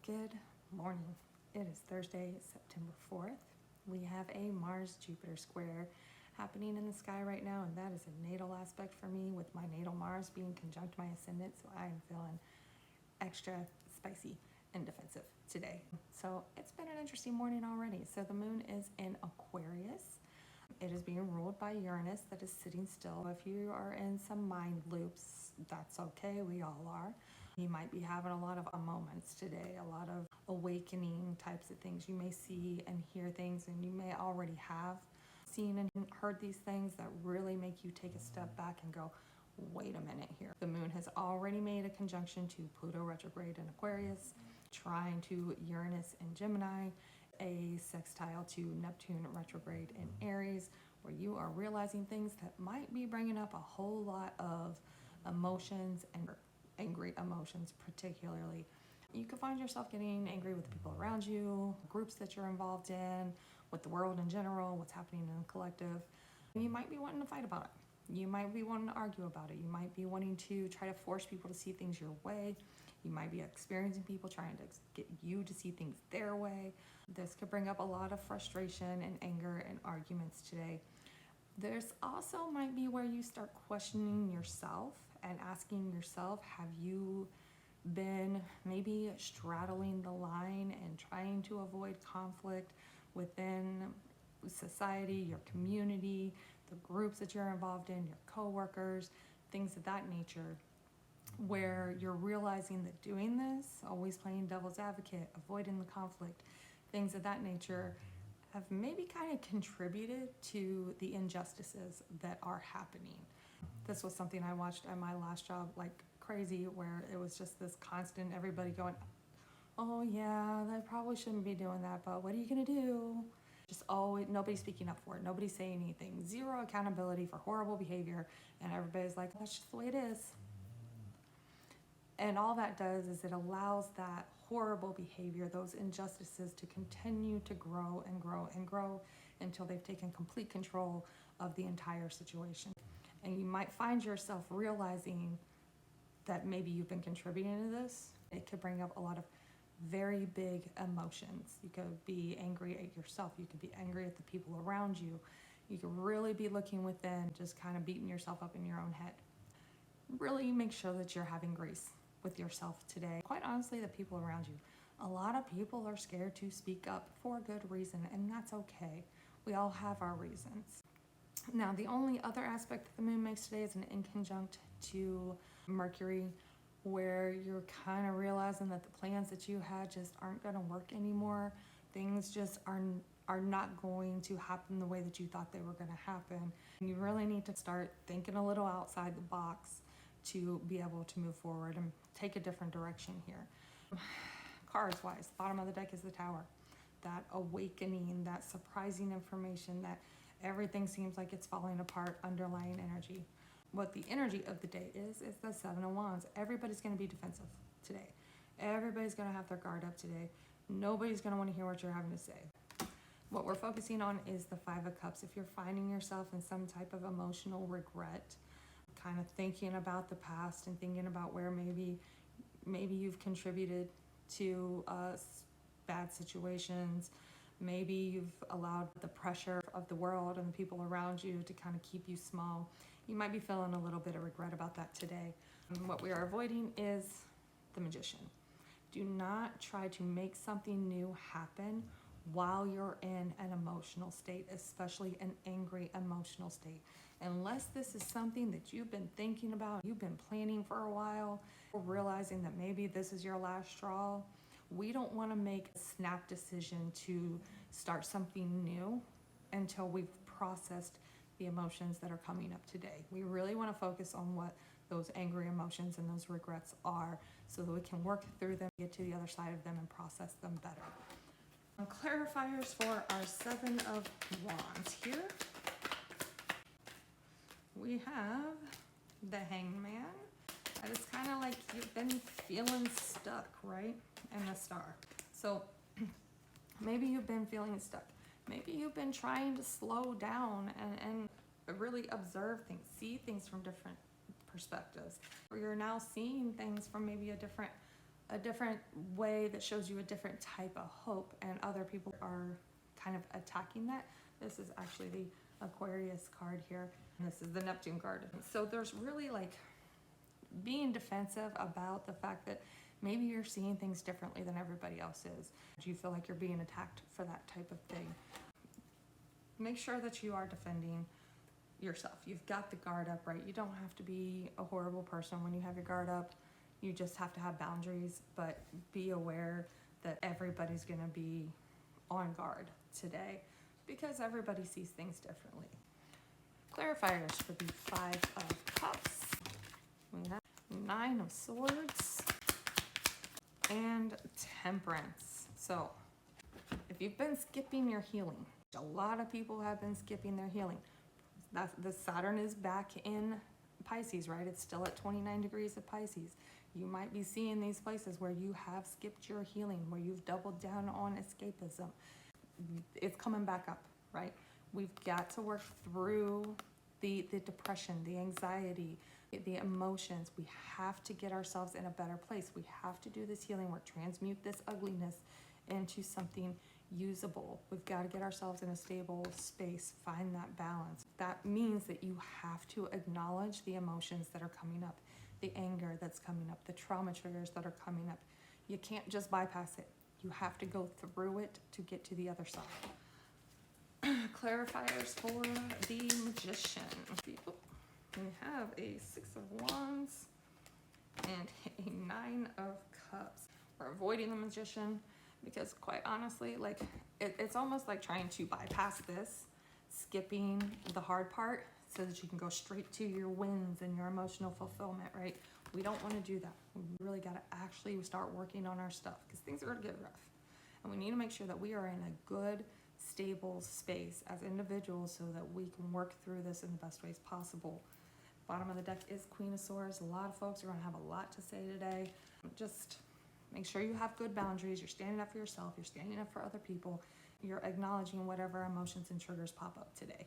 Good morning. It is Thursday, September 4th. We have a Mars-Jupiter square happening in the sky right now, and that is a natal aspect for me with my natal Mars being conjunct my ascendant, so I am feeling extra spicy and defensive today. So it's been an interesting morning already. So the moon is in Aquarius. It is being ruled by Uranus that is sitting still. If you are in some mind loops, that's okay, we all are. You might be having a lot of moments today, a lot of awakening types of things. You may see and hear things, and you may already have seen and heard these things that really make you take a step back and go, wait a minute here. The moon has already made a conjunction to Pluto retrograde in Aquarius, trying to Uranus in Gemini, a sextile to Neptune retrograde in Aries, where you are realizing things that might be bringing up a whole lot of emotions and angry emotions. Particularly, you could find yourself getting angry with the people around you, groups that you're involved in, with the world in general, what's happening in the collective. You might be wanting to fight about it. You might be wanting to argue about it. You might be wanting to try to force people to see things your way. You might be experiencing people trying to get you to see things their way. This could bring up a lot of frustration and anger and arguments today. There's also might be where you start questioning yourself and asking yourself, have you been maybe straddling the line and trying to avoid conflict within society, your community, the groups that you're involved in, your coworkers, things of that nature, where you're realizing that doing this, always playing devil's advocate, avoiding the conflict, things of that nature, have maybe kind of contributed to the injustices that are happening. This was something I watched at my last job like crazy, where it was just this constant everybody going, oh yeah, they probably shouldn't be doing that, but what are you gonna do? Just always nobody speaking up for it, nobody saying anything, zero accountability for horrible behavior, and everybody's like, that's just the way it is. And all that does is it allows that horrible behavior, those injustices, to continue to grow and grow and grow until they've taken complete control of the entire situation. And you might find yourself realizing that maybe you've been contributing to this. It could bring up a lot of very big emotions. You could be angry at yourself. You could be angry at the people around you. You could really be looking within, just kind of beating yourself up in your own head. Really make sure that you're having grace with yourself today. Quite honestly, the people around you. A lot of people are scared to speak up for a good reason, and that's okay. We all have our reasons. Now, the only other aspect that the moon makes today is an inconjunct to Mercury, where you're kind of realizing that the plans that you had just aren't going to work anymore. Things just are not going to happen the way that you thought they were going to happen. You really need to start thinking a little outside the box to be able to move forward and take a different direction here. Cards wise, bottom of the deck is the Tower. That awakening, that surprising information, that everything seems like it's falling apart, underlying energy. What the energy of the day is the Seven of Wands. Everybody's going to be defensive today. Everybody's going to have their guard up today. Nobody's going to want to hear what you're having to say. What we're focusing on is the Five of Cups. If you're finding yourself in some type of emotional regret, kind of thinking about the past and thinking about where maybe you've contributed to bad situations, maybe you've allowed the pressure of the world and the people around you to kind of keep you small. You might be feeling a little bit of regret about that today. What we are avoiding is the Magician. Do not try to make something new happen while you're in an emotional state, especially an angry emotional state. Unless this is something that you've been thinking about, you've been planning for a while, or realizing that maybe this is your last straw, we don't want to make a snap decision to start something new until we've processed the emotions that are coming up today. We really want to focus on what those angry emotions and those regrets are, so that we can work through them, get to the other side of them, and process them better. Clarifiers for our Seven of Wands here. We have the Hangman. That is kind of like you've been feeling stuck, right? And the Star. So maybe you've been feeling stuck. Maybe you've been trying to slow down and really observe things, see things from different perspectives. Or you're now seeing things from maybe a different a different way that shows you a different type of hope, and other people are kind of attacking that. This is actually the Aquarius card here. And this is the Neptune card. So there's really like being defensive about the fact that maybe you're seeing things differently than everybody else is. Do you feel like you're being attacked for that type of thing? Make sure that you are defending yourself. You've got the guard up, right? You don't have to be a horrible person when you have your guard up. You just have to have boundaries, but be aware that everybody's going to be on guard today because everybody sees things differently. Clarifiers for the 5 of Cups. We have 9 of Swords and Temperance. So if you've been skipping your healing, a lot of people have been skipping their healing. The Saturn is back in Pisces, right? It's still at 29 degrees of Pisces. You might be seeing these places where you have skipped your healing, where you've doubled down on escapism. It's coming back up, right? We've got to work through the depression, the anxiety, the emotions. We have to get ourselves in a better place. We have to do this healing work, transmute this ugliness into something usable. We've got to get ourselves in a stable space, find that balance. That means that you have to acknowledge the emotions that are coming up, the anger that's coming up, the trauma triggers that are coming up. You can't just bypass it. You have to go through it to get to the other side. Clarifiers for the Magician. We have a 6 of Wands and a 9 of Cups. We're avoiding the Magician because, quite honestly, like it's almost like trying to bypass this, skipping the hard part so that you can go straight to your wins and your emotional fulfillment, right? We don't want to do that. We really got to actually start working on our stuff because things are going to get rough. And we need to make sure that we are in a good, stable space as individuals so that we can work through this in the best ways possible. Bottom of the deck is Queen of Swords. A lot of folks are going to have a lot to say today. Just make sure you have good boundaries. You're standing up for yourself. You're standing up for other people. You're acknowledging whatever emotions and triggers pop up today.